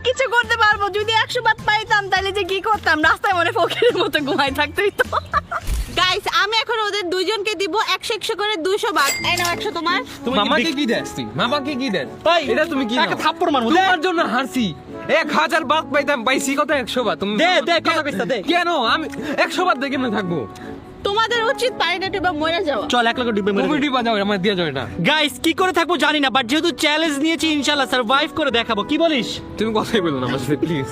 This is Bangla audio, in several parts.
কিছু করতে পারবো। যদি 100 বাত পাইতাম তাহলে যে কি করতাম, রাস্তায় মনে ফকিরের মতো ঘুমাই থাকতেই তো। গাইস আমি এখন ওদের দুইজনকে দিব 100 করে 200 বাত। এই নাও 100 তোমার। মামাকে কি দেস তুই? মামাকে কি দেন? এটা তুমি কি একটা থাপ্পড় মারবো তোমার জন্য হারছি। 1000 বাত পাইতাম, পাইছি কত 100 বাত। তুমি দে কথা কইছ দে। কেন আমি 100 বাত দিয়ে কেমনে থাকবো? তোমাদের উচিত পানিটা টিপা মরে যাওয়া। চল 1 লাখ ডিব্বে মেরে কমিটি বাজাও, আমার দিয়ে যাও এটা। গাইস কি করে থাকবো জানি না, বাট যেহেতু চ্যালেঞ্জ নিয়েছি ইনশাআল্লাহ সার্ভাইভ করে দেখাবো। কি বলিস? তুমি কথাই বলো না আমার সাথে প্লিজ।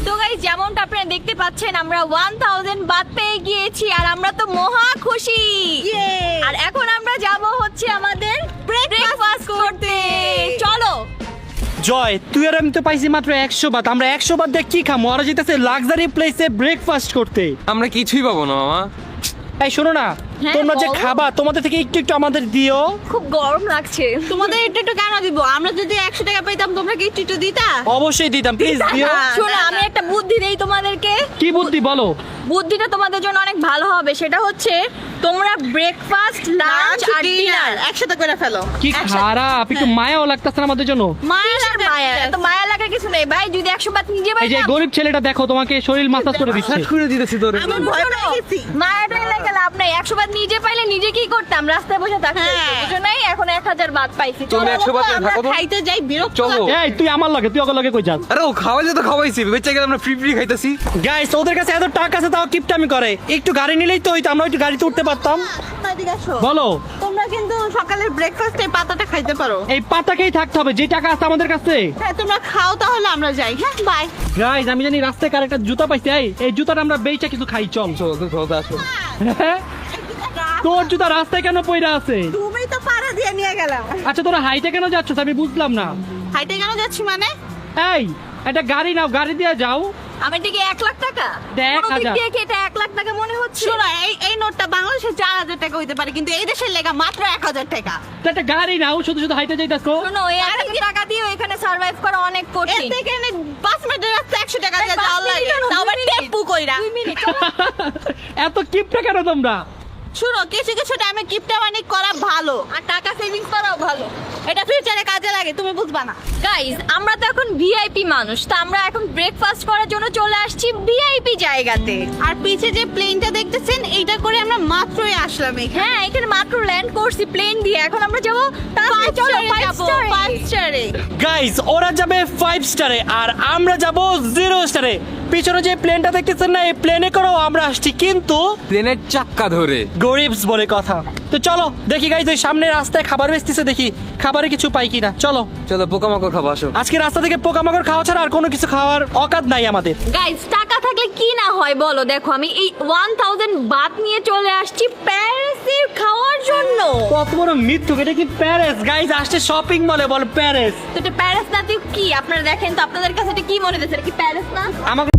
তো গাইস যেমনটা আপনারা দেখতে পাচ্ছেন আমরা 1000 বাত পেয়ে গিয়েছি আর আমরা তো মহা খুশি। আর এখন আমরা যাব হচ্ছে আমাদের ব্রেকফাস্ট করতে। চলো। জয় তুই আর আমি তো পাইছি মাত্র 100 বাত। আমরা 100 বাত দিয়ে কি খামো? ওরা যেতেছে লাক্সারি প্লেসে ব্রেকফাস্ট করতে। আমরা কিছুই পাবো না মামা। এই শোনো না, হ্যাঁ, তোমরা যে বলো। খাবা তোমাদের থেকে একটু একটু আমাদের দিও। খুব গরম লাগছে। তোমাদের একটু কেন দিব? আমরা যদি 100 টাকা পাইতাম তোমরা কি একটু দিতা? অবশ্যই দিতাম, প্লিজ দিও। শোনো আমি একটা বুদ্ধি দেই তোমাদেরকে। কি বুদ্ধি বলো? বুদ্ধিটা তোমাদের জন্য অনেক ভালো হবে। সেটা হচ্ছে তোমরা ব্রেকফাস্ট, লাঞ্চ আর ডিনার একসাথে করে ফেলো। কি খারাপ, একটু মায়াও লাগতেছে না আমাদের জন্য। মায়া মায়া, এত মায়া লাগার কিছু নেই ভাই। যদি 100 বাত নিজে এই যে পাইতাম, গরিব ছেলেটা দেখো তোমাকে শরীর মাসাজ করে দিচ্ছে। সাত করে দিতেছি তোরে। আমি ভয় পেয়ে গেছি। মায়াটাই লাগে লাভ নাই। 100 বাত নিজে পাইলে নিজে কি করতাম? রাস্তায় বসে থাকতাম। হ্যাঁ। বুঝো নাই? এখন 1000 বাত পাইছি। তুমি চলো। 100 বাত আমরা থাকো তো। খাইতে যাই বিরক্ত চলো। লাগে। এই তুই আমার লগে, তুই ওকে লগে কই যাস? আরে ও খাওয়াইলে তো খাওয়াইছি, বেঁচে গেলে আমরা ফ্রি ফ্রি খাইতেছি। গাইস ওদের কাছে এত টাকা আছে তাও কিপটামি করে। একটু গাড়ি নিলেই তো হইতো, আমরা একটু গাড়িতে উঠতে পারতাম। এদিকে আসো। বলো। তোমরা কিন্তু সকালের ব্রেকফাস্টে পাতাটা খাইতে পারো। এই পাতাকেই থাকতে হবে, যে টাকা আছে আমাদের কাছে। হ্যাঁ তোমরা খাও তাহলে আমরা যাই। হ্যাঁ বাই। গাইস আমি জানি রাস্তায় কার একটা জুতা পাইছি। এই জুতাটা আমরা বেচা কিছু খাই, চল। চলো তো চলো আসো। তোর জুতা রাস্তায় কেন পইরা আছে? তুমি তো পাড়া দিয়ে নিয়ে গেলাম। আচ্ছা তোরা হাইটে কেন যাচ্ছ আমি বুঝলাম না। হাইটে কেন যাচ্ছি মানে? এই একটা গাড়ি নাও, গাড়ি দিয়ে যাও। আমি ঠিকই 1 লাখ টাকা। দেখ, কোনো দিক 1000 দিয়ে কি এটা 1 লাখ টাকা মনে হচ্ছে? শোনো এই নোটটা বাংলাদেশে 4000 টাকা হইতে পারে কিন্তু এই দেশের লেগা মাত্র 1000 টাকা। তো একটা গাড়ি নাও, শুধু শুধু হাইটে যাইতাছো। শোনো এই 1000 টাকা দিয়ে এখানে সার্ভাইভ করা অনেক এর কঠিন। থেকে 5 মিনিটের রাস্তা 100 টাকা দিয়ে 5 যাওয়া লাগে। মিনিট না, তাও আবার 2 মিনিট। টেম্পু কইরা। 2 মিনিট, চলো। এত কিপটা কেন তোমরা? শোনো কিছু কিছু টাইমে কিপটা মানি করা ভালো আর টাকা সেভিংস করাও ভালো। এটা ফিউচারে কাজে লাগে, তুমি বুঝবা না। গাইস আমরা তো এখন ভিআইপি মানুষ, তো আমরা এখন ব্রেকফাস্ট করার জন্য চলে আসছি ভিআইপি জায়গাতে। আর পিছে যে প্লেনটা দেখতেছেন এইটা করে আমরা মাত্রই আসলাম এখানে। হ্যাঁ এখানে মাত্র ল্যান্ড করছি প্লেন দিয়ে। এখন আমরা যাবো তাড়াতাড়ি চলো 5 স্টারে। 5 স্টারে। গাইস ওরা যাবে 5 স্টারে আর আমরা যাব 0 স্টারে। পিছনে যে প্লেনটা দেখতেছেন না, এই প্লেনে করেও আমরা আসছি, কিন্তু প্লেনের চাক্কা ধরে। গরিবস বলে কথা। তো চলো দেখি গাইস, ওই সামনে রাস্তায় খাবার বেচতেছে, দেখি খাবারে কিছু পাই কিনা। চলো চলো পোকামাকড় খাবো আসো। আজকে রাস্তা থেকে পোকামাকড় খাওয়া ছাড়া আর কোনো কিছু খাওয়ার অকাত নাই আমাদের। গাইস টাকা থাকলে কি না হয় বলো। দেখো আমি এই 1000 বাত নিয়ে চলে আসছি প্যারিসে খাওয়ার জন্য। কত বড় মিথ্যুক, এটা কি প্যারিস? গাইস আসছে শপিং মলে, বল প্যারিস। তো এটা প্যারিস না তো কি? আপনারা দেখেন তো আপনাদের কাছে এটা কি মনে হচ্ছে? এটা কি প্যারিস না? আমাকে